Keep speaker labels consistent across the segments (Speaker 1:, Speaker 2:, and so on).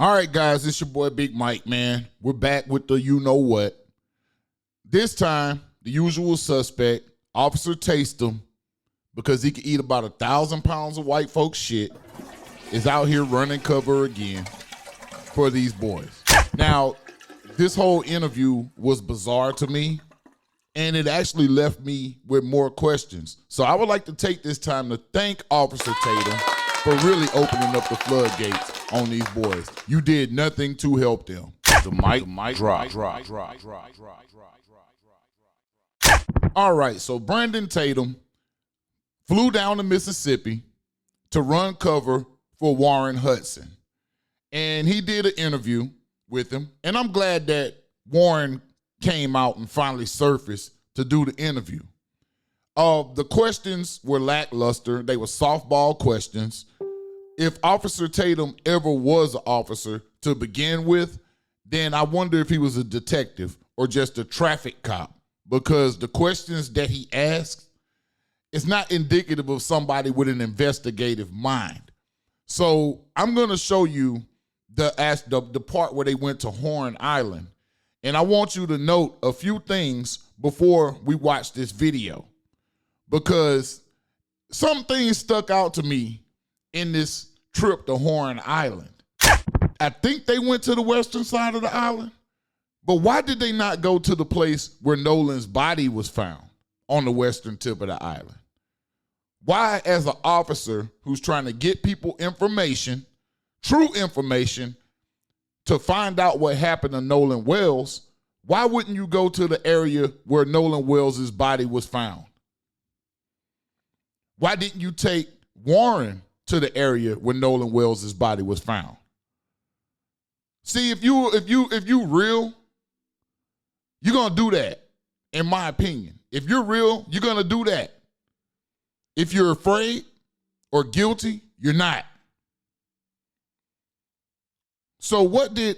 Speaker 1: All right, guys, it's your boy Big Mike, man. We're back with the you-know-what. This time, the usual suspect, Officer Tatum, because he can eat about 1,000 pounds of white folks shit, is out here running cover again for these boys. Now, this whole interview was bizarre to me, and it actually left me with more questions. So I would like to take this time to thank Officer Tatum for really opening up the floodgates on these boys. You did nothing to help them. The mic drop. All right, so Brandon Tatum flew down to Mississippi to run cover for Warren Hudson. And he did an interview with him. And I'm glad that Warren came out and finally surfaced to do the interview. The questions were lackluster. They were softball questions. If Officer Tatum ever was an officer to begin with, then I wonder if he was a detective or just a traffic cop, because the questions that he asked is not indicative of somebody with an investigative mind. So I'm going to show you the part where they went to Horn Island, and I want you to note a few things before we watch this video, because some things stuck out to me in this trip to Horn Island. I think they went to the western side of the island, but why did they not go to the place where Nolan's body was found on the western tip of the island? Why, as an officer who's trying to get people information, true information, to find out what happened to Nolan Wells, why wouldn't you go to the area where Nolan Wells' body was found? Why didn't you take Warren to the area where Nolan Wells' body was found? See, if you real, you're gonna do that, in my opinion. If you're real, you're gonna do that. If you're afraid or guilty, you're not. So what did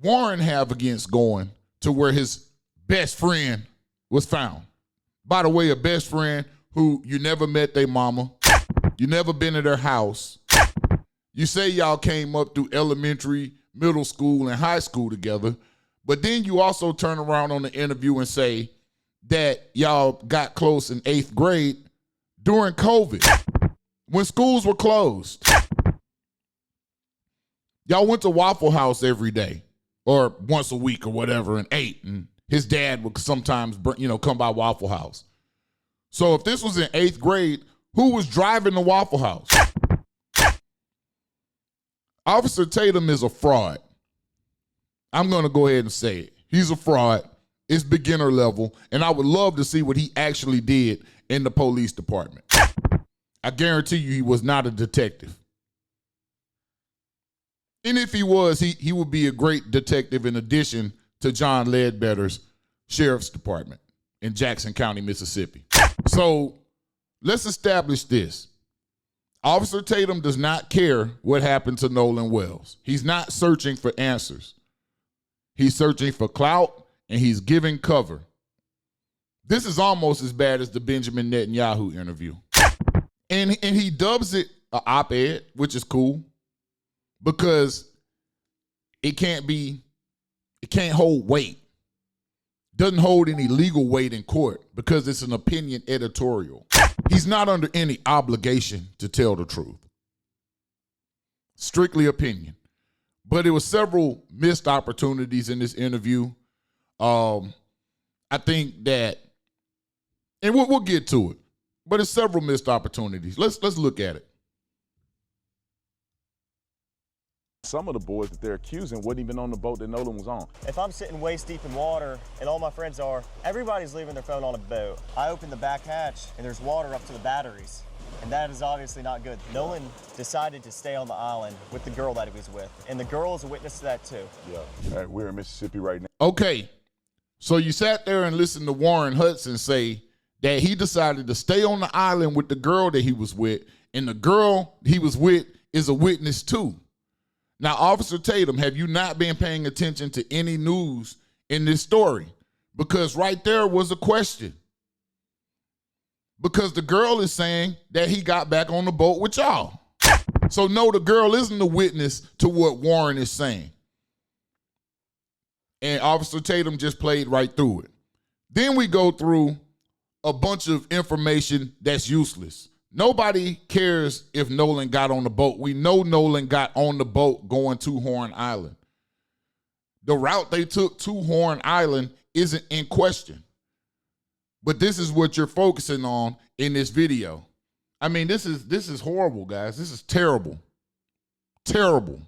Speaker 1: Warren have against going to where his best friend was found? By the way, a best friend who you never met their mama, you never been to their house. You say y'all came up through elementary, middle school, and high school together, but then you also turn around on the interview and say that y'all got close in 8th grade during COVID, when schools were closed. Y'all went to Waffle House every day, or once a week or whatever, and ate, and his dad would sometimes, come by Waffle House. So if this was in 8th grade, who was driving the Waffle House? Officer Tatum is a fraud. I'm going to go ahead and say it. He's a fraud. It's beginner level, and I would love to see what he actually did in the police department. I guarantee you he was not a detective. And if he was, he would be a great detective in addition to John Ledbetter's sheriff's department in Jackson County, Mississippi. So let's establish this. Officer Tatum does not care what happened to Nolan Wells. He's not searching for answers. He's searching for clout, and he's giving cover. This is almost as bad as the Benjamin Netanyahu interview. And he dubs it an op-ed, which is cool, because it can't hold weight. Doesn't hold any legal weight in court because it's an opinion editorial. He's not under any obligation to tell the truth. Strictly opinion. But there were several missed opportunities in this interview. I think that, and we'll get to it, but it's several missed opportunities. Let's look at it.
Speaker 2: Some of the boys that they're accusing wasn't even on the boat that Nolan was on.
Speaker 3: If I'm sitting waist deep in water and all my friends are, everybody's leaving their phone on a boat. I open the back hatch and there's water up to the batteries. And that is obviously not good. Nolan decided to stay on the island with the girl that he was with. And the girl is a witness to that too.
Speaker 2: Yeah. All right, we're in Mississippi right now.
Speaker 1: Okay. So you sat there and listened to Warren Hudson say that he decided to stay on the island with the girl that he was with, and the girl he was with is a witness too. Now, Officer Tatum, have you not been paying attention to any news in this story? Because right there was a question. Because the girl is saying that he got back on the boat with y'all. So no, the girl isn't a witness to what Warren is saying. And Officer Tatum just played right through it. Then we go through a bunch of information that's useless. Nobody cares if Nolan got on the boat. We know Nolan got on the boat going to Horn Island. The route they took to Horn Island isn't in question. But this is what you're focusing on in this video. I mean, this is horrible, guys. This is terrible. Terrible.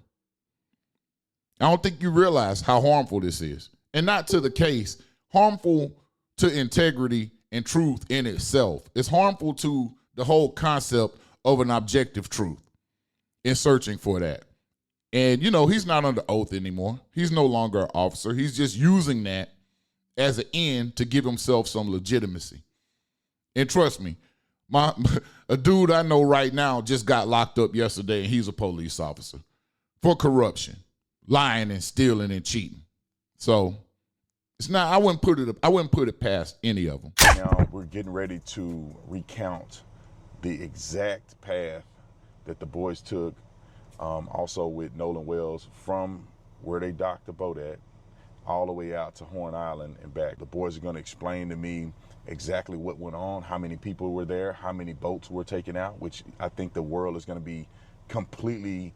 Speaker 1: I don't think you realize how harmful this is. And not to the case, harmful to integrity and truth in itself. It's harmful to the whole concept of an objective truth in searching for that. And, you know, he's not under oath anymore. He's no longer an officer. He's just using that as an end to give himself some legitimacy. And trust me, a dude I know right now just got locked up yesterday, and he's a police officer for corruption, lying and stealing and cheating. So it's not. I wouldn't put it past any of them.
Speaker 2: Now we're getting ready to recount the exact path that the boys took, also with Nolan Wells, from where they docked the boat at all the way out to Horn Island and back. The boys are going to explain to me exactly what went on, how many people were there, how many boats were taken out, which I think the world is going to be completely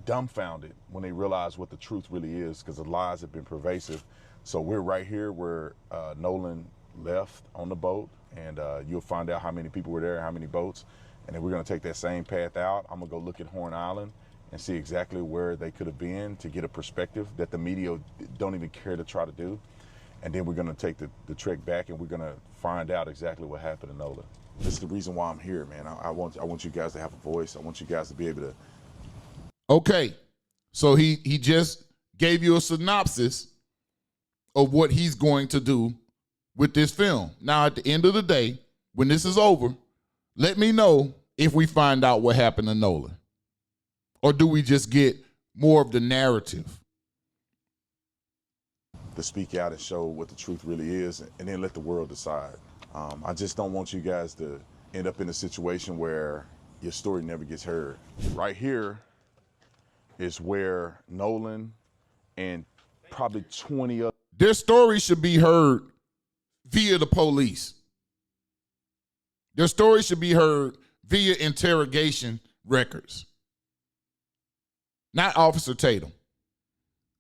Speaker 2: dumbfounded when they realize what the truth really is, because the lies have been pervasive. So we're right here where Nolan left on the boat, and you'll find out how many people were there, how many boats, and then we're going to take that same path out. I'm going to go look at Horn Island and see exactly where they could have been to get a perspective that the media don't even care to try to do. And then we're going to take the trek back, and we're going to find out exactly what happened to Nolan. This is the reason why I'm here, man. I want you guys to have a voice. I want you guys to be able to.
Speaker 1: Okay, so he just gave you a synopsis of what he's going to do with this film. Now, at the end of the day, when this is over, let me know if we find out what happened to Nolan. Or do we just get more of the narrative?
Speaker 2: To speak out and show what the truth really is, and then let the world decide. I just don't want you guys to end up in a situation where your story never gets heard. Right here is where Nolan and probably 20 other...
Speaker 1: Their story should be heard via the police. Their story should be heard via interrogation records. Not Officer Tatum.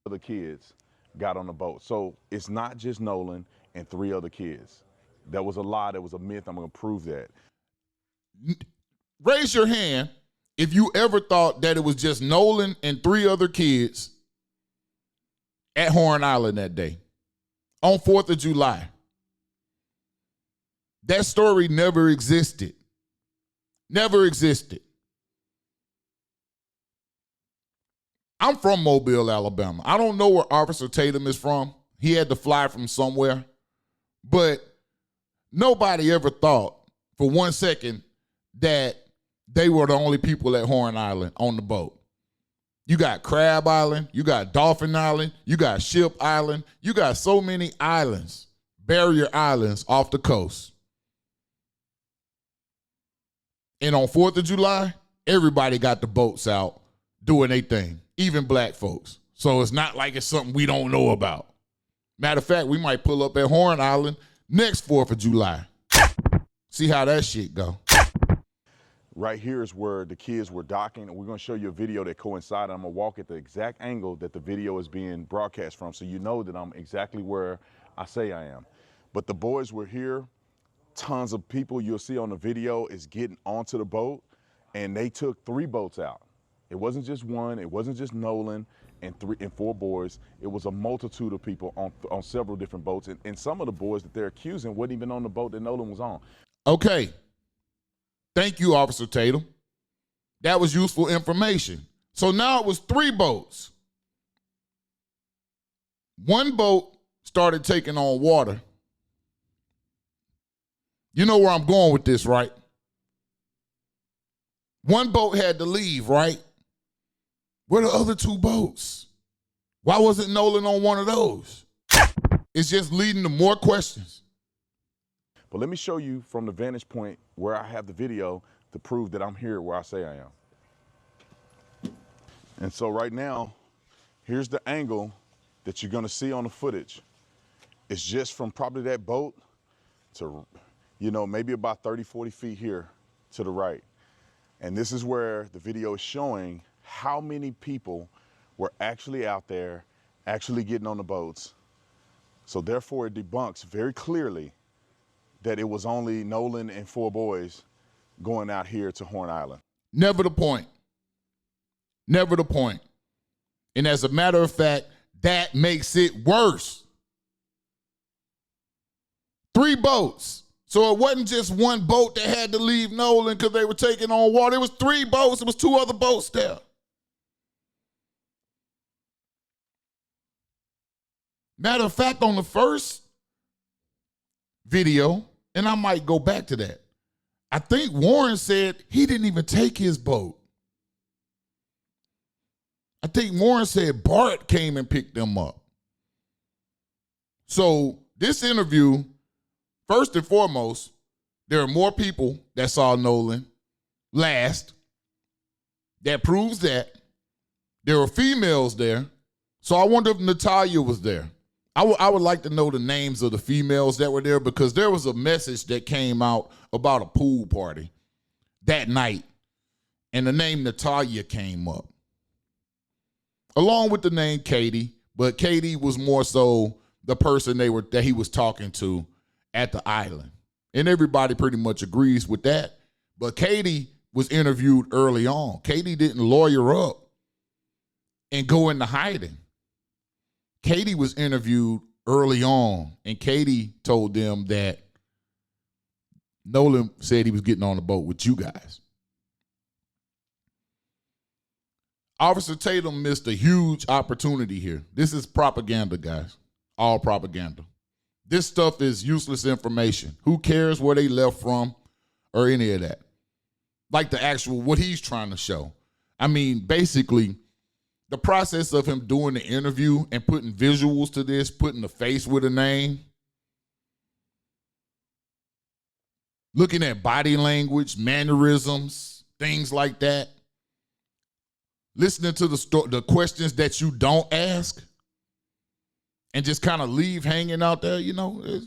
Speaker 2: Other kids got on the boat. So it's not just Nolan and 3 other kids. That was a lie. That was a myth. I'm going to prove that.
Speaker 1: Raise your hand if you ever thought that it was just Nolan and 3 other kids at Horn Island that day on 4th of July. That story never existed. Never existed. I'm from Mobile, Alabama. I don't know where Officer Tatum is from. He had to fly from somewhere. But nobody ever thought for 1 second that they were the only people at Horn Island on the boat. You got Crab Island, you got Dolphin Island, you got Ship Island, you got so many islands, barrier islands off the coast. And on 4th of July, everybody got the boats out doing their thing, even black folks. So it's not like it's something we don't know about. Matter of fact, we might pull up at Horn Island next 4th of July. See how that shit go.
Speaker 2: Right here is where the kids were docking, and we're going to show you a video that coincided. I'm going to walk at the exact angle that the video is being broadcast from, so you know that I'm exactly where I say I am. But the boys were here. Tons of people you'll see on the video is getting onto the boat, and they took 3 boats out. It wasn't just one. It wasn't just Nolan and 4 boys. It was a multitude of people on several different boats, and some of the boys that they're accusing wasn't even on the boat that Nolan was on.
Speaker 1: Okay. Thank you, Officer Tatum. That was useful information. So now it was 3 boats. 1 boat started taking on water. You know where I'm going with this, right? 1 boat had to leave, right? Where are the other 2 boats? Why wasn't Nolan on one of those? It's just leading to more questions.
Speaker 2: But let me show you from the vantage point where I have the video to prove that I'm here where I say I am. And so right now, here's the angle that you're gonna see on the footage. It's just from probably that boat to, maybe about 30, 40 feet here to the right. And this is where the video is showing how many people were actually out there, actually getting on the boats. So therefore it debunks very clearly that it was only Nolan and 4 boys going out here to Horn Island.
Speaker 1: Never the point. Never the point. And as a matter of fact, that makes it worse. 3 boats. So it wasn't just one boat that had to leave Nolan because they were taking on water. It was 3 boats. It was 2 other boats there. Matter of fact, on the first video, and I might go back to that, I think Warren said he didn't even take his boat. I think Warren said Bart came and picked them up. So this interview, first and foremost, there are more people that saw Nolan last. That proves that. There were females there. So I wonder if Natalia was there. I would like to know the names of the females that were there because there was a message that came out about a pool party that night, and the name Natalia came up, along with the name Katie, but Katie was more so the person that he was talking to at the island. And everybody pretty much agrees with that. But Katie was interviewed early on. Katie didn't lawyer up and go into hiding. Katie was interviewed early on, and Katie told them that Nolan said he was getting on the boat with you guys. Officer Tatum missed a huge opportunity here. This is propaganda, guys. All propaganda. This stuff is useless information. Who cares where they left from or any of that? Like the actual, what he's trying to show. I mean, basically, the process of him doing the interview and putting visuals to this, putting the face with a name, looking at body language, mannerisms, things like that, listening to the questions that you don't ask and just kind of leave hanging out there, y'all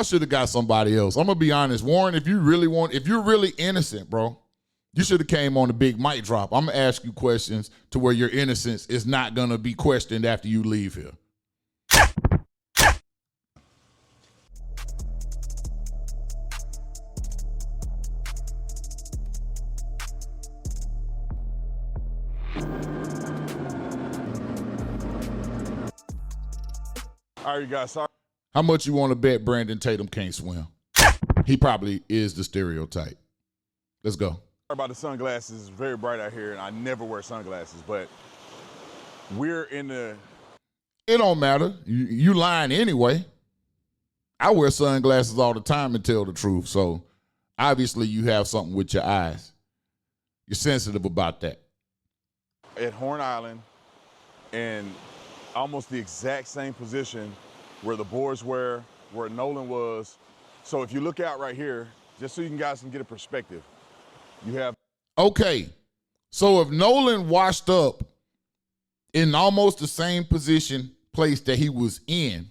Speaker 1: should have got somebody else. I'm going to be honest, Warren, if you're really innocent, bro, you should have came on the big mic drop. I'm going to ask you questions to where your innocence is not going to be questioned after you leave here.
Speaker 2: All right, you guys, sorry.
Speaker 1: How much you want to bet Brandon Tatum can't swim? He probably is the stereotype. Let's go.
Speaker 2: Sorry about the sunglasses. It's very bright out here, and I never wear sunglasses, but we're in the...
Speaker 1: It don't matter. You lying anyway. I wear sunglasses all the time and tell the truth, so obviously you have something with your eyes. You're sensitive about that.
Speaker 2: At Horn Island, in almost the exact same position where the boys were, where Nolan was. So if you look out right here, just so you guys can get a perspective, you have...
Speaker 1: Okay, so if Nolan washed up in almost the same place that he was in,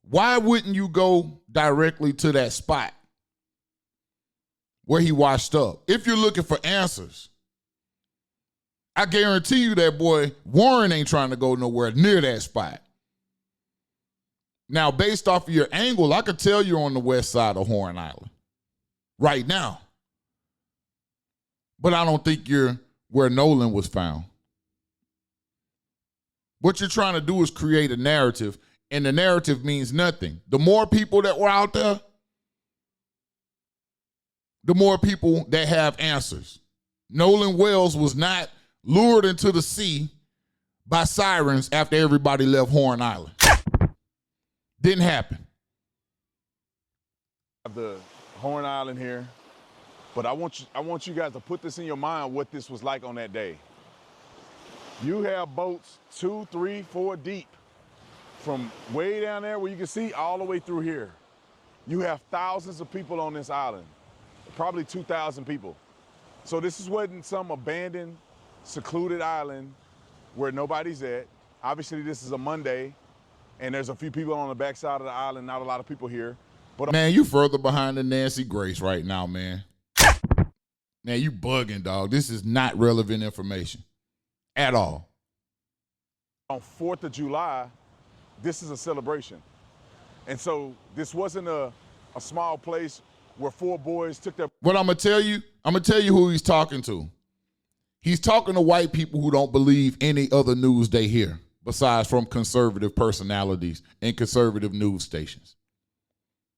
Speaker 1: why wouldn't you go directly to that spot where he washed up? If you're looking for answers, I guarantee you that boy Warren ain't trying to go nowhere near that spot. Now, based off of your angle, I could tell you're on the west side of Horn Island right now. But I don't think you're where Nolan was found. What you're trying to do is create a narrative, and the narrative means nothing. The more people that were out there, the more people that have answers. Nolan Wells was not lured into the sea by sirens after everybody left Horn Island. Didn't happen.
Speaker 2: The Horn Island here, but I want you guys to put this in your mind what this was like on that day. You have boats 2, 3, 4 deep from way down there where you can see all the way through here. You have thousands of people on this island, probably 2,000 people. So this wasn't some abandoned secluded island where nobody's at. Obviously, this is a Monday, and there's a few people on the backside of the island, not a lot of people here. But
Speaker 1: Man, you further behind than Nancy Grace right now, man. Man, you bugging, dog. This is not relevant information at all.
Speaker 2: on 4th of July, this is a celebration. And so this wasn't a small place where 4 boys took their...
Speaker 1: What I'm gonna tell you who he's talking to. He's talking to white people who don't believe any other news they hear, besides from conservative personalities and conservative news stations.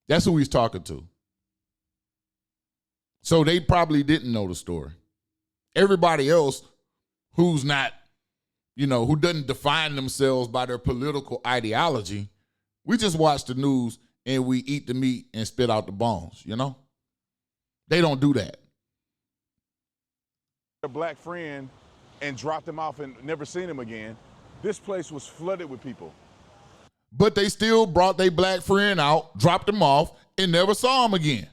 Speaker 1: That's who he's talking to. So they probably didn't know the story. Everybody else who's not, who doesn't define themselves by their political ideology, we just watch the news and we eat the meat and spit out the bones, They don't do that.
Speaker 2: ...a black friend and dropped him off and never seen him again. This place was flooded with people.
Speaker 1: But they still brought their black friend out, dropped him off, and never saw him again.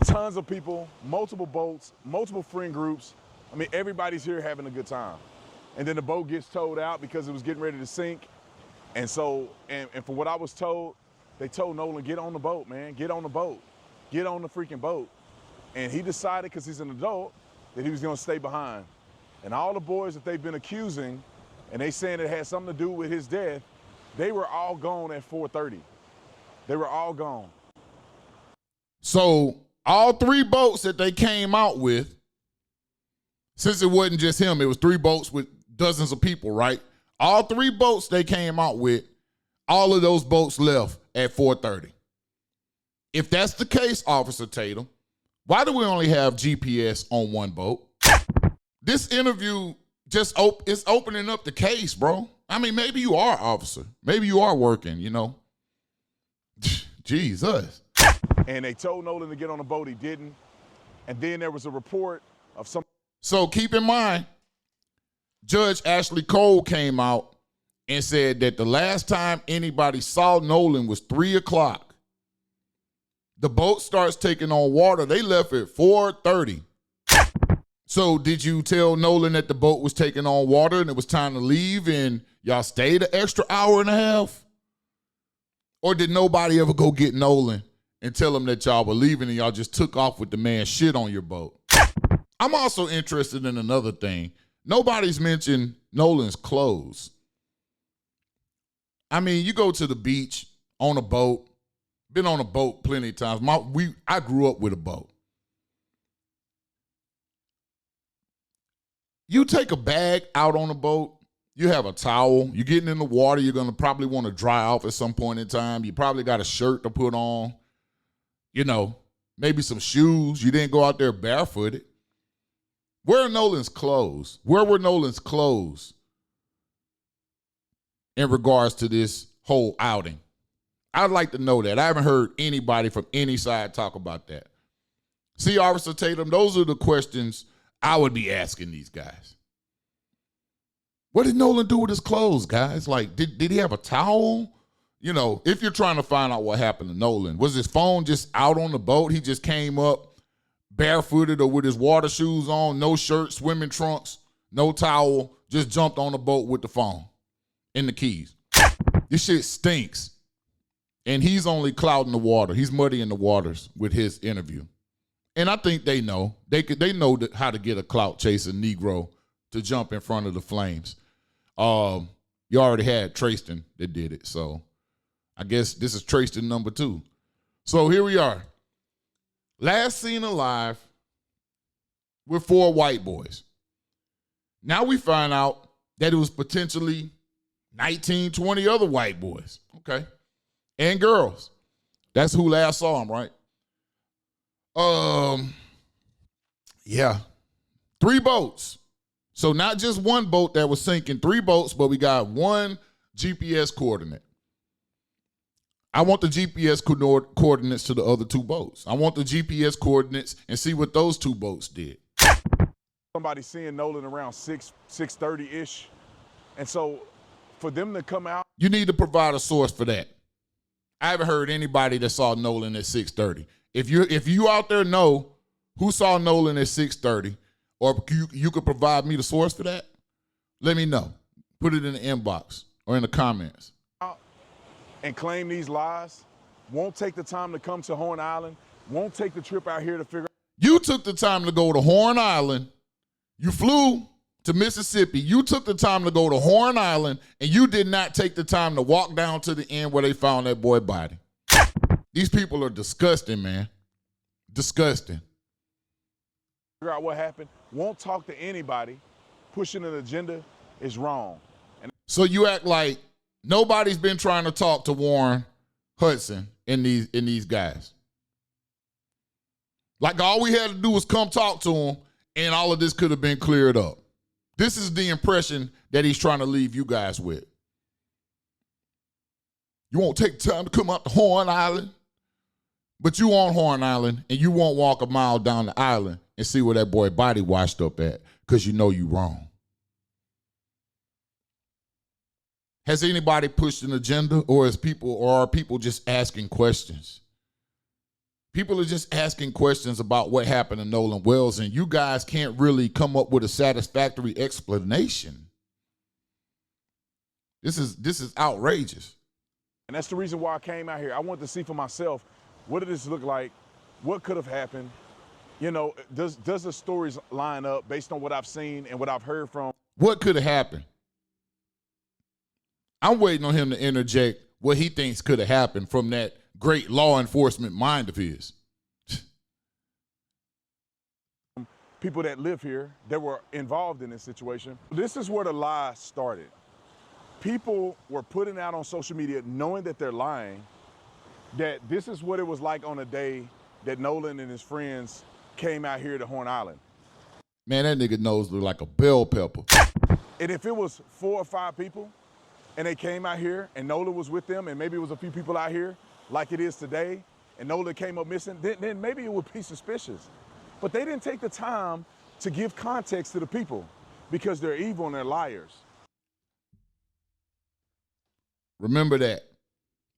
Speaker 2: Tons of people, multiple boats, multiple friend groups. I mean, everybody's here having a good time. And then the boat gets towed out because it was getting ready to sink. And so, and from what I was told, they told Nolan, get on the boat, man, get on the boat. Get on the freaking boat. And he decided, because he's an adult, that he was gonna stay behind. And all the boys that they've been accusing, and they saying it had something to do with his death, they were all gone at 4:30. They were all gone.
Speaker 1: So all 3 boats that they came out with, since it wasn't just him, it was 3 boats with dozens of people, right? All 3 boats they came out with, all of those boats left at 4:30. If that's the case, Officer Tatum, why do we only have GPS on 1 boat? This interview it's opening up the case, bro. I mean, maybe you are, officer. Maybe you are working, Jesus.
Speaker 2: And they told Nolan to get on the boat, he didn't. And then there was a report of some...
Speaker 1: So keep in mind, Judge Ashley Cole came out and said that the last time anybody saw Nolan was 3 o'clock. The boat starts taking on water. They left at 4:30. So did you tell Nolan that the boat was taking on water and it was time to leave and y'all stayed an extra hour and a half? Or did nobody ever go get Nolan and tell him that y'all were leaving and y'all just took off with the man's shit on your boat? I'm also interested in another thing. Nobody's mentioned Nolan's clothes. I mean, you go to the beach on a boat, been on a boat plenty of times. I grew up with a boat. You take a bag out on a boat, you have a towel, you're getting in the water, you're gonna probably want to dry off at some point in time. You probably got a shirt to put on, maybe some shoes. You didn't go out there barefooted. Where are Nolan's clothes? Where were Nolan's clothes in regards to this whole outing? I'd like to know that. I haven't heard anybody from any side talk about that. See, Officer Tatum, those are the questions I would be asking these guys. What did Nolan do with his clothes, guys? Like, did he have a towel? If you're trying to find out what happened to Nolan, was his phone just out on the boat? He just came up barefooted or with his water shoes on, no shirt, swimming trunks, no towel, just jumped on the boat with the phone and the keys. This shit stinks. And he's only clouding the water. He's muddying the waters with his interview. And I think they know. They know how to get a clout chasing Negro to jump in front of the flames. You already had Traston that did it. So I guess this is Traston number 2. So here we are. Last seen alive with 4 white boys. Now we find out that it was potentially 19, 20 other white boys. Okay. And girls. That's who last saw him, right? Yeah. 3 boats. So not just 1 boat that was sinking, 3 boats, but we got 1 GPS coordinate. I want the GPS coordinates to the other 2 boats. I want the GPS coordinates and see what those 2 boats did.
Speaker 2: Somebody seeing Nolan around 6:30-ish. And so for them to come out.
Speaker 1: You need to provide a source for that. I haven't heard anybody that saw Nolan at 6:30. If you out there know who saw Nolan at 6:30, or you could provide me the source for that, Let me know. Put it in the inbox or in the comments.
Speaker 2: And claim these lies, won't take the time to come to Horn Island, won't take the trip out here to figure out.
Speaker 1: You took the time to go to Horn Island. You flew to Mississippi. You took the time to go to Horn Island, and you did not take the time to walk down to the end where they found that boy's body. These people are disgusting, man. Disgusting.
Speaker 2: Figure out what happened, won't talk to anybody, pushing an agenda is wrong. And
Speaker 1: So you act like nobody's been trying to talk to Warren Hudson and these guys. Like all we had to do was come talk to him, and all of this could have been cleared up. This is the impression that he's trying to leave you guys with. You won't take time to come out to Horn Island, but you on Horn Island, and you won't walk a mile down the island and see where that boy body washed up at because you know you wrong. Has anybody pushed an agenda, or are people just asking questions? People are just asking questions about what happened to Nolan Wells, and you guys can't really come up with a satisfactory explanation. This is outrageous.
Speaker 2: And that's the reason why I came out here. I wanted to see for myself, what did this look like? What could have happened? You know, does the stories line up based on what I've seen and what I've heard from?
Speaker 1: What could have happened? I'm waiting on him to interject what he thinks could have happened from that great law enforcement mind of his.
Speaker 2: People that live here that were involved in this situation. This is where the lie started. People were putting out on social media, knowing that they're lying, that this is what it was like on a day that Nolan and his friends came out here to Horn Island.
Speaker 1: Man, that nigga nose look like a bell pepper.
Speaker 2: And if it was 4 or 5 people and they came out here and Nolan was with them and maybe it was a few people out here like it is today and Nolan came up missing, then maybe it would be suspicious. But they didn't take the time to give context to the people because they're evil and they're liars.
Speaker 1: Remember that.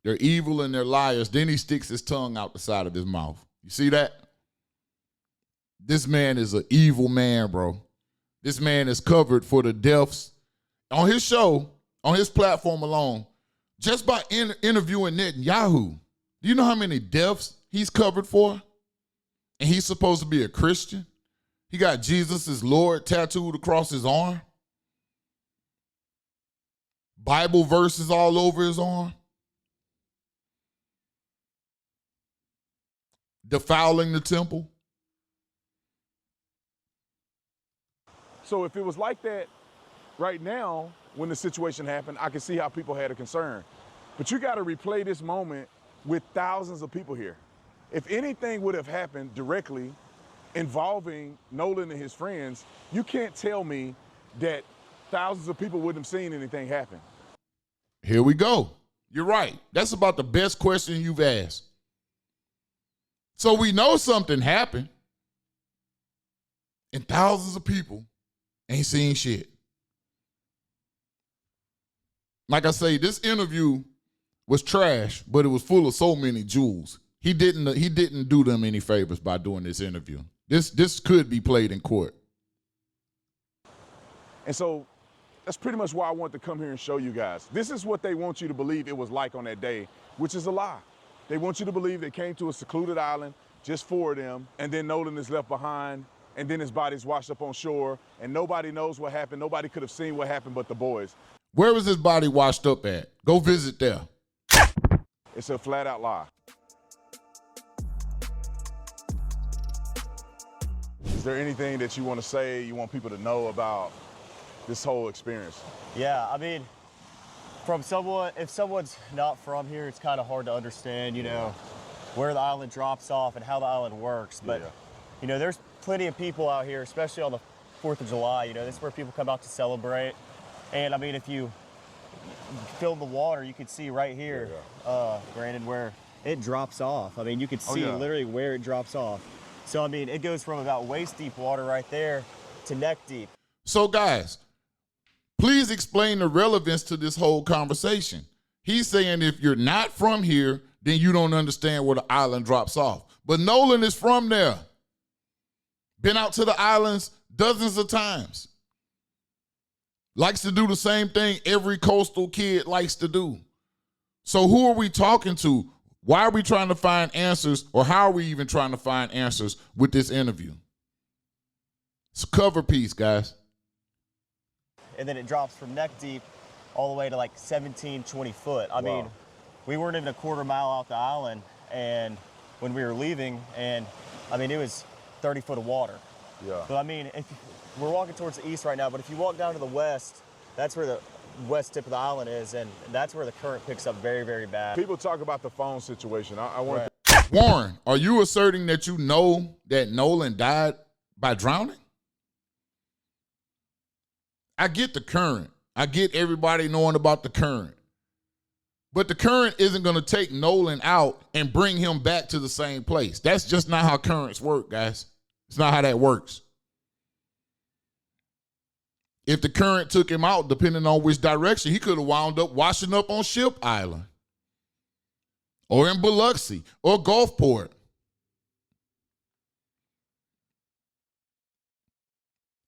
Speaker 1: They're evil and they're liars. Then he sticks his tongue out the side of his mouth. You see that? This man is an evil man, bro. This man is covered for the deaths on his show, on his platform alone, just by interviewing Netanyahu. Do you know how many deaths he's covered for? And he's supposed to be a Christian. He got Jesus as Lord tattooed across his arm. Bible verses all over his arm. Defiling the temple.
Speaker 2: So if it was like that right now, when the situation happened, I can see how people had a concern. But you got to replay this moment with thousands of people here. If anything would have happened directly involving Nolan and his friends, you can't tell me that thousands of people wouldn't have seen anything happen.
Speaker 1: Here we go. You're right. That's about the best question you've asked. So we know something happened, and thousands of people ain't seen shit. Like I say, this interview was trash, but it was full of so many jewels. He didn't do them any favors by doing this interview. This could be played in court.
Speaker 2: And so that's pretty much why I want to come here and show you guys. This is what they want you to believe it was like on that day, which is a lie. They want you to believe they came to a secluded island, just 4 of them, and then Nolan is left behind, and then his body's washed up on shore, and nobody knows what happened. Nobody could have seen what happened but the boys.
Speaker 1: Where was his body washed up at? Go visit there.
Speaker 2: It's a flat-out lie. Is there anything that you want to say, you want people to know about this whole experience?
Speaker 3: Yeah, I mean, if someone's not from here, it's kind of hard to understand, you know, where the island drops off and how the island works. But, you know, there's plenty of people out here, especially on the 4th of July, you know, this is where people come out to celebrate. And I mean, if you film the water, you can see right here, Brandon, where it drops off. I mean, you can see literally where it drops off. So, I mean, it goes from about waist deep water right there to neck deep.
Speaker 1: So, guys, please explain the relevance to this whole conversation. He's saying if you're not from here, then you don't understand where the island drops off. But Nolan is from there. Been out to the islands dozens of times. Likes to do the same thing every coastal kid likes to do. So who are we talking to? Why are we trying to find answers, or how are we even trying to find answers with this interview? It's a cover piece, guys.
Speaker 3: And then it drops from neck deep all the way to like 17, 20 foot. I mean, we weren't even a quarter mile out the island and when we were leaving, and I mean, it was 30 foot of water.
Speaker 2: Yeah.
Speaker 3: But I mean, we're walking towards the east right now, but if you walk down to the west, that's where the west tip of the island is, and that's where the current picks up very, very bad.
Speaker 2: People talk about the phone situation. I want
Speaker 1: Warren, are you asserting that you know that Nolan died by drowning? I get the current. I get everybody knowing about the current. But the current isn't going to take Nolan out and bring him back to the same place. That's just not how currents work, guys. It's not how that works. If the current took him out, depending on which direction, he could have wound up washing up on Ship Island or in Biloxi or Gulfport.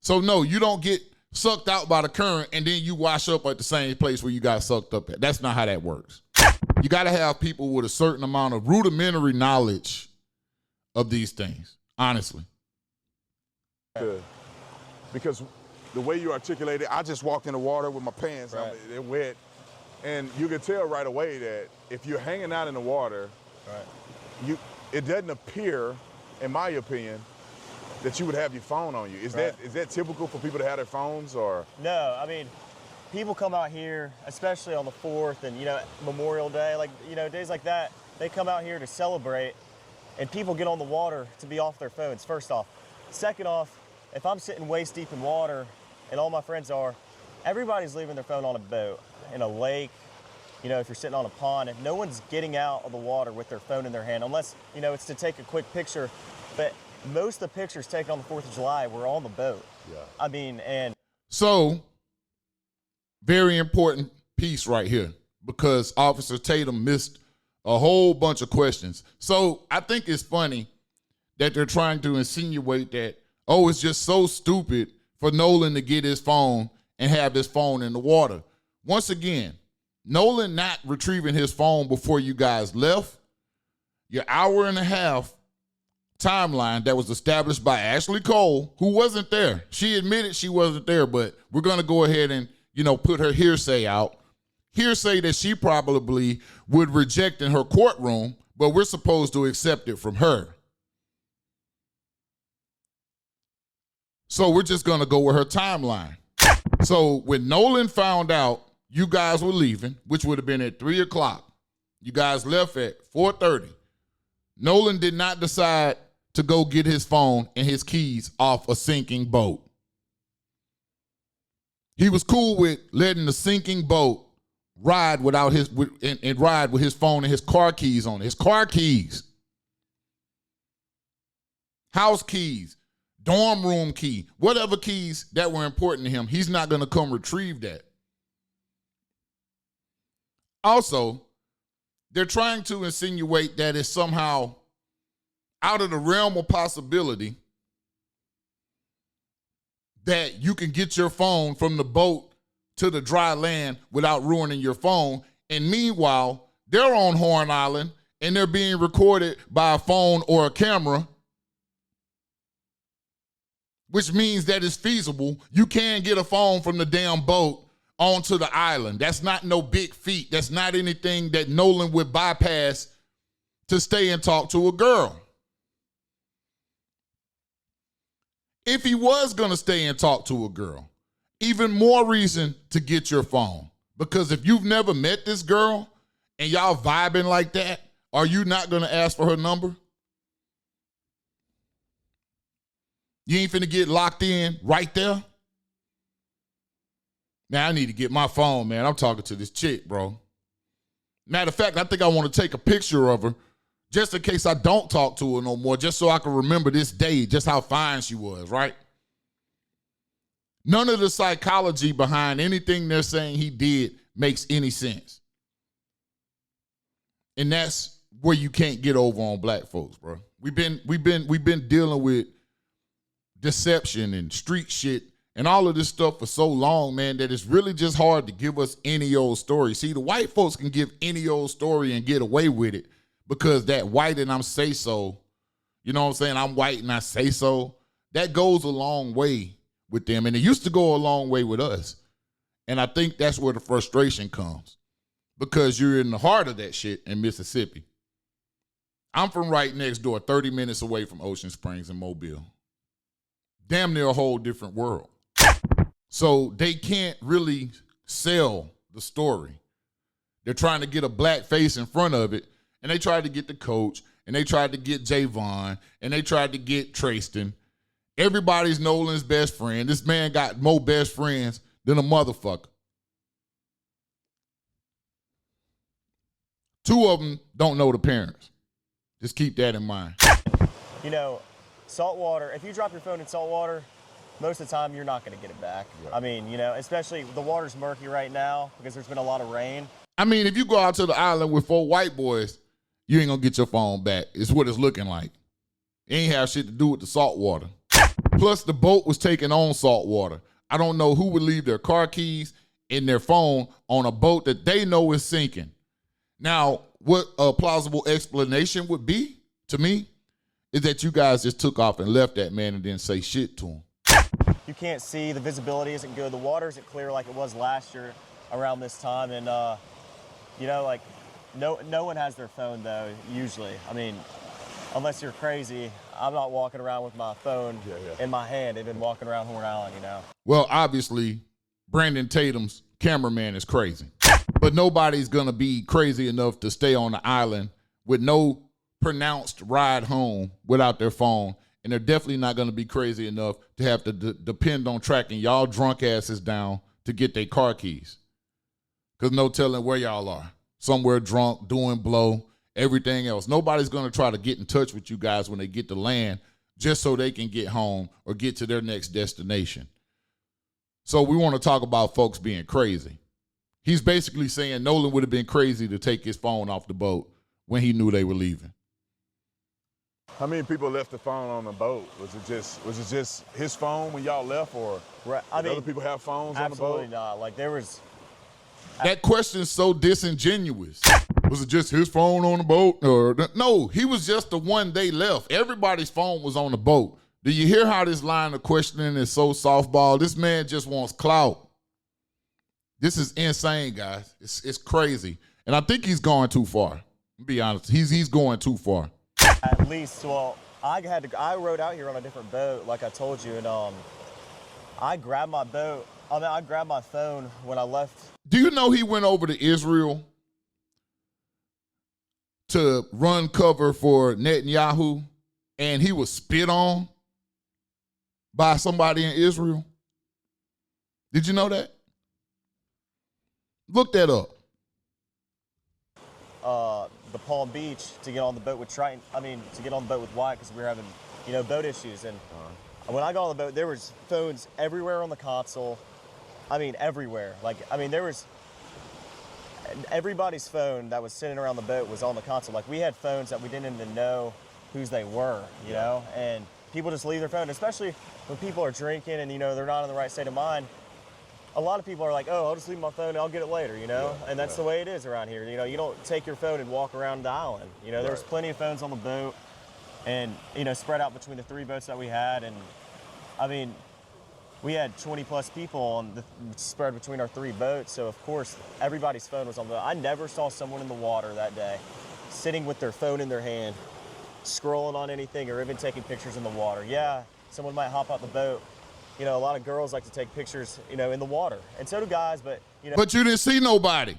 Speaker 1: So, no, you don't get sucked out by the current and then you wash up at the same place where you got sucked up at. That's not how that works. You got to have people with a certain amount of rudimentary knowledge of these things, honestly.
Speaker 2: to, because the way you articulate it, I just walked in the water with my pants,
Speaker 3: Right.
Speaker 2: they're wet, and you can tell right away that if you're hanging out in the water,
Speaker 3: Right.
Speaker 2: it doesn't appear, in my opinion, that you would have your phone on you. Is
Speaker 3: Right.
Speaker 2: that typical for people to have their phones, or?
Speaker 3: No, I mean, people come out here, especially on the 4th and, Memorial Day, days like that, they come out here to celebrate, and people get on the water to be off their phones, first off. Second off, if I'm sitting waist deep in water, and all my friends are, everybody's leaving their phone on a boat, in a lake, if you're sitting on a pond, and no one's getting out of the water with their phone in their hand, unless, it's to take a quick picture. But most of the pictures taken on the 4th of July were on the boat.
Speaker 2: Yeah.
Speaker 3: I mean, and
Speaker 1: So, very important piece right here, because Officer Tatum missed a whole bunch of questions. So I think it's funny that they're trying to insinuate that, it's just so stupid for Nolan to get his phone and have his phone in the water. Once again, Nolan not retrieving his phone before you guys left, your hour and a half timeline that was established by Ashley Cole, who wasn't there. She admitted she wasn't there, but we're going to go ahead and, put her hearsay out. Hearsay that she probably would reject in her courtroom, but we're supposed to accept it from her. So we're just going to go with her timeline. So when Nolan found out you guys were leaving, which would have been at 3 o'clock, you guys left at 4:30. Nolan did not decide to go get his phone and his keys off a sinking boat. He was cool with letting the sinking boat ride without ride with his phone and his car keys on it. His car keys, house keys, dorm room key, whatever keys that were important to him, he's not going to come retrieve that. Also, they're trying to insinuate that it's somehow out of the realm of possibility that you can get your phone from the boat to the dry land without ruining your phone. And meanwhile, they're on Horn Island and they're being recorded by a phone or a camera, which means that it's feasible. You can get a phone from the damn boat onto the island. That's not no big feat. That's not anything that Nolan would bypass to stay and talk to a girl. If he was going to stay and talk to a girl, even more reason to get your phone. Because if you've never met this girl and y'all vibing like that, are you not going to ask for her number? You ain't finna get locked in right there? Now I need to get my phone, man. I'm talking to this chick, bro. Matter of fact, I think I want to take a picture of her just in case I don't talk to her no more, just so I can remember this day, just how fine she was, right? None of the psychology behind anything they're saying he did makes any sense. And that's where you can't get over on black folks, bro. We've been dealing with deception and street shit and all of this stuff for so long, man, that it's really just hard to give us any old story. See, the white folks can give any old story and get away with it because that white and I'm say so, you know what I'm saying? I'm white and I say so. That goes a long way with them, and it used to go a long way with us. And I think that's where the frustration comes because you're in the heart of that shit in Mississippi. I'm from right next door, 30 minutes away from Ocean Springs and Mobile. Damn near a whole different world. So they can't really sell the story. They're trying to get a black face in front of it, and they tried to get the coach, and they tried to get Javon, and they tried to get Tristan. Everybody's Nolan's best friend. This man got more best friends than a motherfucker. 2 of them don't know the parents. Just keep that in mind.
Speaker 3: You know, salt water, if you drop your phone in salt water, most of the time you're not going to get it back. Yeah. I mean, you know, especially the water's murky right now because there's been a lot of rain.
Speaker 1: I mean, if you go out to the island with 4 white boys, you ain't going to get your phone back. It's what it's looking like. It ain't have shit to do with the salt water. Plus, the boat was taking on salt water. I don't know who would leave their car keys and their phone on a boat that they know is sinking. Now, what a plausible explanation would be to me is that you guys just took off and left that man and didn't say shit to him.
Speaker 3: You can't see. The visibility isn't good. The water isn't clear like it was last year around this time. And, you know, like, no one has their phone, though, usually. I mean, unless you're crazy, I'm not walking around with my phone in my hand. They've been walking around Horn Island, you know.
Speaker 1: Well, obviously, Brandon Tatum's cameraman is crazy. But nobody's going to be crazy enough to stay on the island with no pronounced ride home without their phone. And they're definitely not going to be crazy enough to have to depend on tracking y'all drunk asses down to get their car keys. Because no telling where y'all are. Somewhere drunk, doing blow, everything else. Nobody's going to try to get in touch with you guys when they get to land just so they can get home or get to their next destination. So we want to talk about folks being crazy. He's basically saying Nolan would have been crazy to take his phone off the boat when he knew they were leaving.
Speaker 2: How many people left the phone on the boat? Was it just his phone when y'all left, or
Speaker 3: right.
Speaker 2: did other people have phones on the boat?
Speaker 3: Absolutely not. Like, there was...
Speaker 1: That question's so disingenuous. Was it just his phone on the boat? Or no, he was just the one they left. Everybody's phone was on the boat. Do you hear how this line of questioning is so softball? This man just wants clout. This is insane, guys. It's crazy. And I think he's going too far. To be honest, he's going too far.
Speaker 3: At least, well, I rode out here on a different boat, like I told you, and I grabbed my phone when I left.
Speaker 1: Do you know he went over to Israel to run cover for Netanyahu, and he was spit on by somebody in Israel? Did you know that? Look that up.
Speaker 3: The Palm Beach to get on the boat with to get on the boat with Wyatt because we were having, you know, boat issues. And when I got on the boat, there was phones everywhere on the console. I mean, everywhere. There was everybody's phone that was sitting around the boat was on the console. Like, we had phones that we didn't even know whose they were, you know? And people just leave their phone, especially when people are drinking and, you know, they're not in the right state of mind. A lot of people are like, oh, I'll just leave my phone and I'll get it later, you know? And that's the way it is around here. You know, you don't take your phone and walk around the island. You know, there's plenty of phones on the boat and, you know, spread out between the 3 boats that we had. And, I mean, we had 20 plus people spread between our 3 boats. So, of course, everybody's phone was on the boat. I never saw someone in the water that day sitting with their phone in their hand, scrolling on anything or even taking pictures in the water. Yeah, someone might hop out the boat. You know, a lot of girls like to take pictures, you know, in the water. And so do guys, but, you know.
Speaker 1: But you didn't see nobody.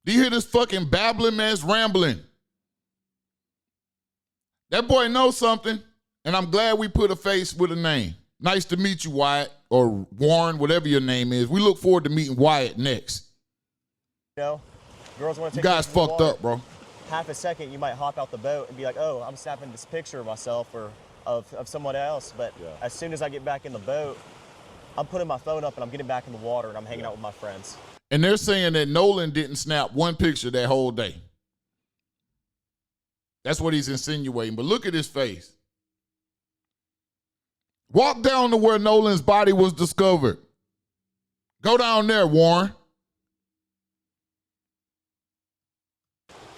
Speaker 1: Do you hear this fucking babbling man's rambling? That boy knows something, and I'm glad we put a face with a name. Nice to meet you, Wyatt, or Warren, whatever your name is. We look forward to meeting Wyatt next.
Speaker 3: You know, girls want to take
Speaker 1: you guys
Speaker 3: pictures in the
Speaker 1: fucked
Speaker 3: water.
Speaker 1: Up, bro.
Speaker 3: Half a second, you might hop out the boat and be like, oh, I'm snapping this picture of myself or of someone else. But as soon as I get back in the boat, I'm putting my phone up and I'm getting back in the water and I'm hanging out with my friends.
Speaker 1: And they're saying that Nolan didn't snap one picture that whole day. That's what he's insinuating. But look at his face. Walk down to where Nolan's body was discovered. Go down there, Warren.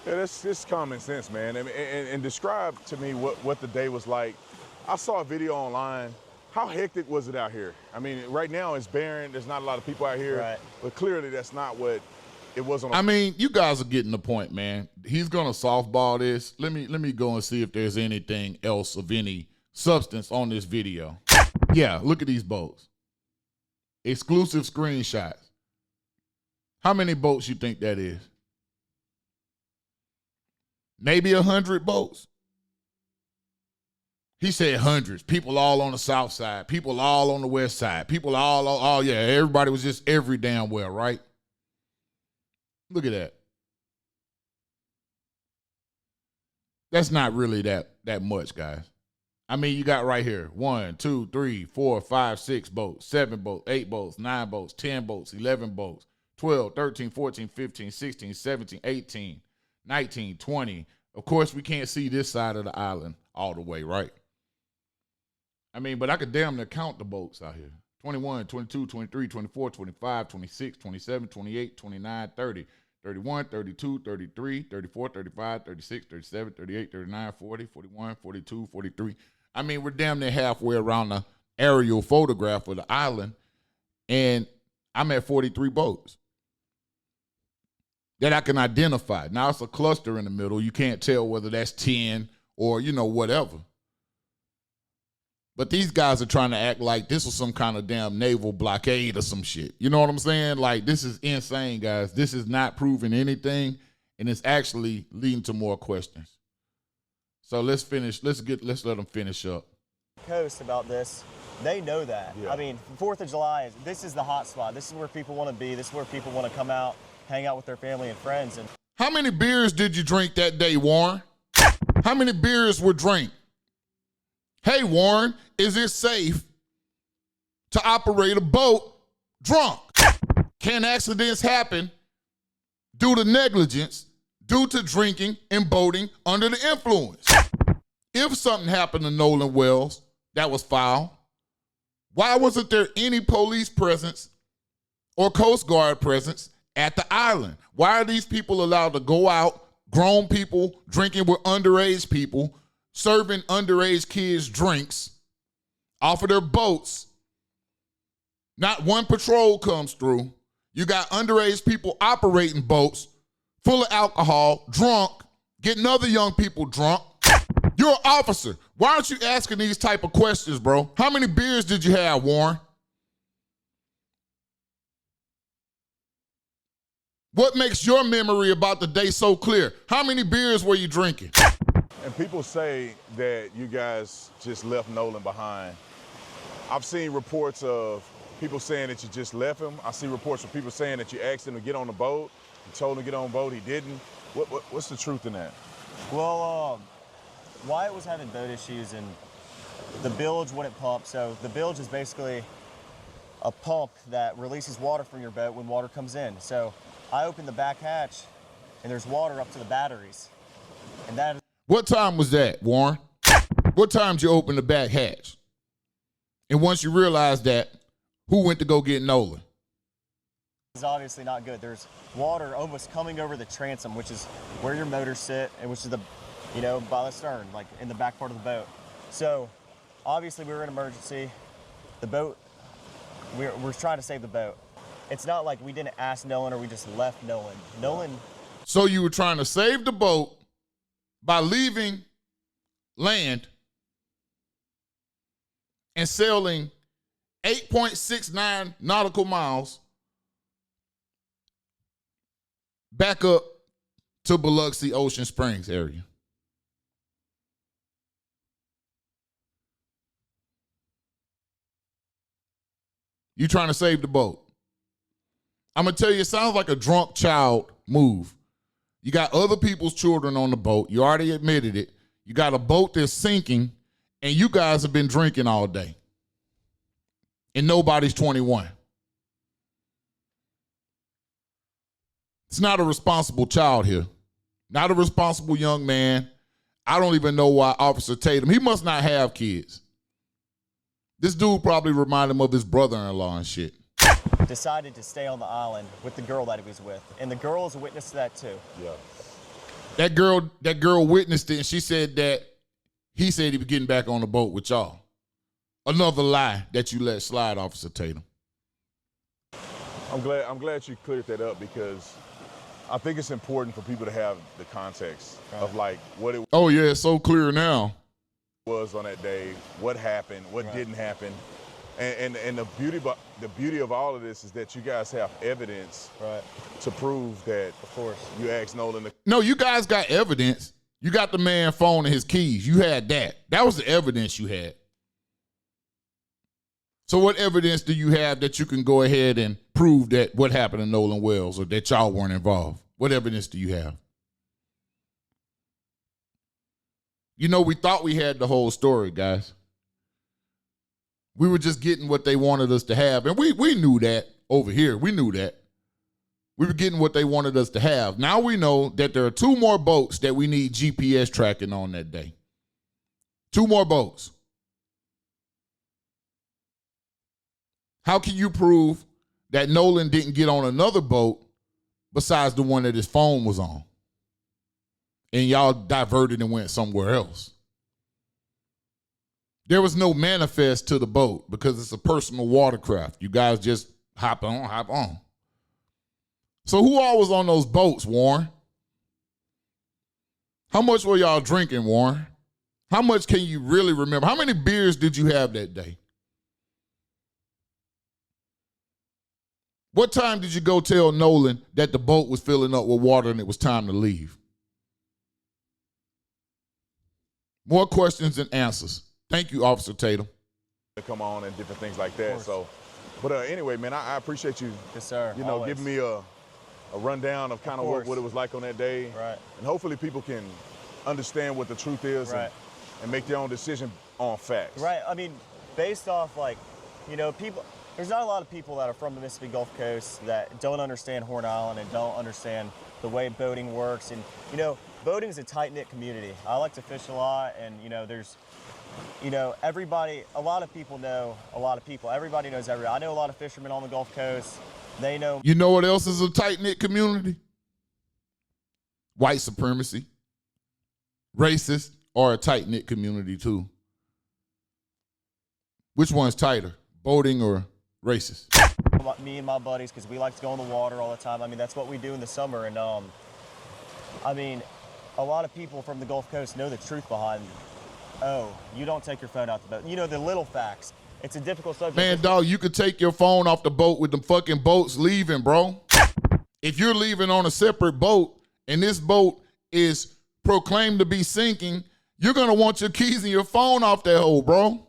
Speaker 2: Yeah, that's just common sense, man. And describe to me what the day was like. I saw a video online. How hectic was it out here? I mean, right now it's barren. There's not a lot of people out here.
Speaker 3: Right.
Speaker 2: But clearly that's not what it was on.
Speaker 1: I mean, you guys are getting the point, man. He's gonna softball this. Let me go and see if there's anything else of any substance on this video. Yeah, look at these boats. Exclusive screenshots. How many boats you think that is? Maybe 100 boats. He said hundreds. People all on the south side. People all on the west side. People all oh yeah, everybody was just every damn well, right? Look at that. That's not really that much, guys. I mean, you got right here 1, 2, 3, 4, 5, 6 boats, 7 boats, 8 boats, 9 boats, 10 boats, 11 boats, 12, 13, 14, 15, 16, 17, 18, 19, 20. Of course, we can't see this side of the island all the way, right? I mean, but I could damn near count the boats out here. 21, 22, 23, 24, 25, 26, 27, 28, 29, 30, 31, 32, 33, 34, 35, 36, 37, 38, 39, 40, 41, 42, 43. I mean, we're damn near halfway around the aerial photograph of the island, and I'm at 43 boats that I can identify. Now, it's a cluster in the middle. You can't tell whether that's 10 or, whatever. But these guys are trying to act like this was some kind of damn naval blockade or some shit. You know what I'm saying? Like, this is insane, guys. This is not proving anything, and it's actually leading to more questions. So let's finish. Let's let them finish up.
Speaker 3: Coast about this. They know that.
Speaker 2: Yeah.
Speaker 3: I mean, 4th of July, this is the hot spot. This is where people want to be. This is where people want to come out, hang out with their family and friends. And
Speaker 1: How many beers did you drink that day, Warren? How many beers were drank? Hey, Warren, is it safe to operate a boat drunk? Can accidents happen due to negligence, due to drinking and boating under the influence? If something happened to Nolan Wells that was foul, why wasn't there any police presence or Coast Guard presence at the island? Why are these people allowed to go out, grown people drinking with underage people, serving underage kids drinks off of their boats? Not one patrol comes through. You got underage people operating boats full of alcohol, drunk, getting other young people drunk. You're an officer. Why aren't you asking these type of questions, bro? How many beers did you have, Warren? What makes your memory about the day so clear? How many beers were you drinking?
Speaker 2: And people say that you guys just left Nolan behind. I've seen reports of people saying that you just left him. I see reports of people saying that you asked him to get on the boat. You told him to get on the boat, he didn't. What's the truth in that?
Speaker 3: well, Wyatt was having boat issues and the bilge wouldn't pump. So the bilge is basically a pump that releases water from your boat when water comes in. So I opened the back hatch and there's water up to the batteries. And that is
Speaker 1: What time was that, Warren? What time did you open the back hatch? And once you realized that, who went to go get Nolan?
Speaker 3: obviously not good. There's water almost coming over the transom, which is where your motors sit and which is the, by the stern, like in the back part of the boat. So obviously we were in emergency. The boat, we're trying to save the boat. It's not like we didn't ask Nolan or we just left Nolan.
Speaker 1: So you were trying to save the boat by leaving land and sailing 8.69 nautical miles back up to Biloxi Ocean Springs area. You trying to save the boat. I'm going to tell you, it sounds like a drunk child move. You got other people's children on the boat. You already admitted it. You got a boat that's sinking, and you guys have been drinking all day. And nobody's 21. It's not a responsible child here. Not a responsible young man. I don't even know why Officer Tatum, he must not have kids. This dude probably reminded him of his brother-in-law and shit.
Speaker 3: Decided to stay on the island with the girl that he was with. And the girl is a witness to that too.
Speaker 2: Yeah.
Speaker 1: That girl witnessed it, and she said that he said he was getting back on the boat with y'all. Another lie that you let slide, Officer Tatum.
Speaker 2: I'm glad you cleared that up, because I think it's important for people to have the context of like what it
Speaker 1: Oh yeah, it's so clear now.
Speaker 2: was on that day, what happened, what didn't happen. And the beauty of all of this is that you guys have evidence to prove that, of course, you asked Nolan to.
Speaker 1: No, you guys got evidence. You got the man's phone and his keys. You had that. That was the evidence you had. So what evidence do you have that you can go ahead and prove that what happened to Nolan Wells or that y'all weren't involved? What evidence do you have? You know, we thought we had the whole story, guys. We were just getting what they wanted us to have. And we knew that over here. We knew that. We were getting what they wanted us to have. Now we know that there are 2 more boats that we need GPS tracking on that day. 2 more boats. How can you prove that Nolan didn't get on another boat besides the one that his phone was on? And y'all diverted and went somewhere else. There was no manifest to the boat because it's a personal watercraft. You guys just hop on. So who all was on those boats, Warren? How much were y'all drinking, Warren? How much can you really remember? How many beers did you have that day? What time did you go tell Nolan that the boat was filling up with water and it was time to leave? More questions than answers. Thank you, Officer Tatum.
Speaker 2: To come on and different things like that. So, but anyway, man, I appreciate you.
Speaker 3: Yes, sir.
Speaker 2: You know, giving me a rundown of kind of what it was like on that day.
Speaker 3: Right.
Speaker 2: And hopefully people can understand what the truth is and make their own decision on facts.
Speaker 3: Right. I mean, based off like, you know, people. There's not a lot of people that are from the Mississippi Gulf Coast that don't understand Horn Island and don't understand the way boating works. And, you know, boating is a tight-knit community. I like to fish a lot, and, you know, there's, you know, everybody, a lot of people know a lot of people. Everybody knows everybody. I know a lot of fishermen on the Gulf Coast. They know.
Speaker 1: You know what else is a tight-knit community? White supremacy. Racist are a tight-knit community, too. Which one's tighter, boating or racist?
Speaker 3: Me and my buddies, because we like to go in the water all the time. I mean, that's what we do in the summer. And, I mean, a lot of people from the Gulf Coast know the truth behind, oh, you don't take your phone out the boat. You know, the little facts. It's a difficult subject.
Speaker 1: Man, dog, you could take your phone off the boat with the fucking boats leaving, bro. If you're leaving on a separate boat and this boat is proclaimed to be sinking, you're going to want your keys and your phone off that hole, bro.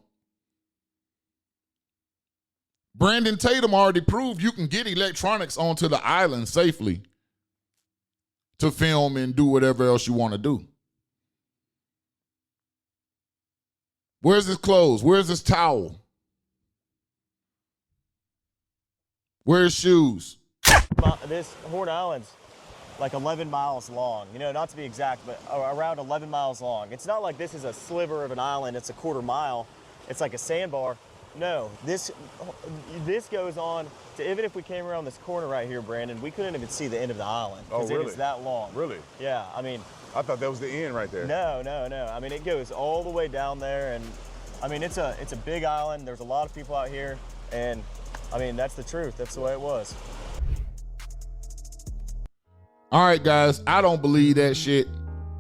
Speaker 1: Brandon Tatum already proved you can get electronics onto the island safely to film and do whatever else you want to do. Where's his clothes? Where's his towel? Where's shoes?
Speaker 3: This Horn Island's like 11 miles long. You know, not to be exact, but around 11 miles long. It's not like this is a sliver of an island. It's a quarter mile. It's like a sandbar. No, this goes on to, even if we came around this corner right here, Brandon, we couldn't even see the end of the island.
Speaker 2: Oh, really?
Speaker 3: It is that long.
Speaker 2: Really?
Speaker 3: Yeah, I mean.
Speaker 2: I thought that was the end right there.
Speaker 3: No. I mean, it goes all the way down there, and I mean, it's a big island. There's a lot of people out here, and I mean, that's the truth. That's the way it was.
Speaker 1: All right, guys, I don't believe that shit.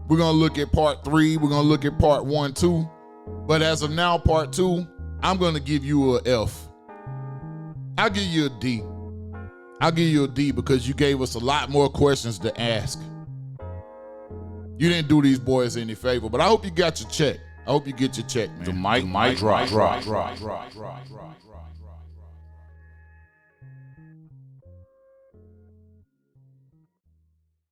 Speaker 1: We're going to look at part 3. We're going to look at part 1, too. But as of now, part 2, I'm going to give you a F. I'll give you a D. I'll give you a D because you gave us a lot more questions to ask. You didn't do these boys any favor, but I hope you got your check. I hope you get your check, man.
Speaker 4: The mic drop.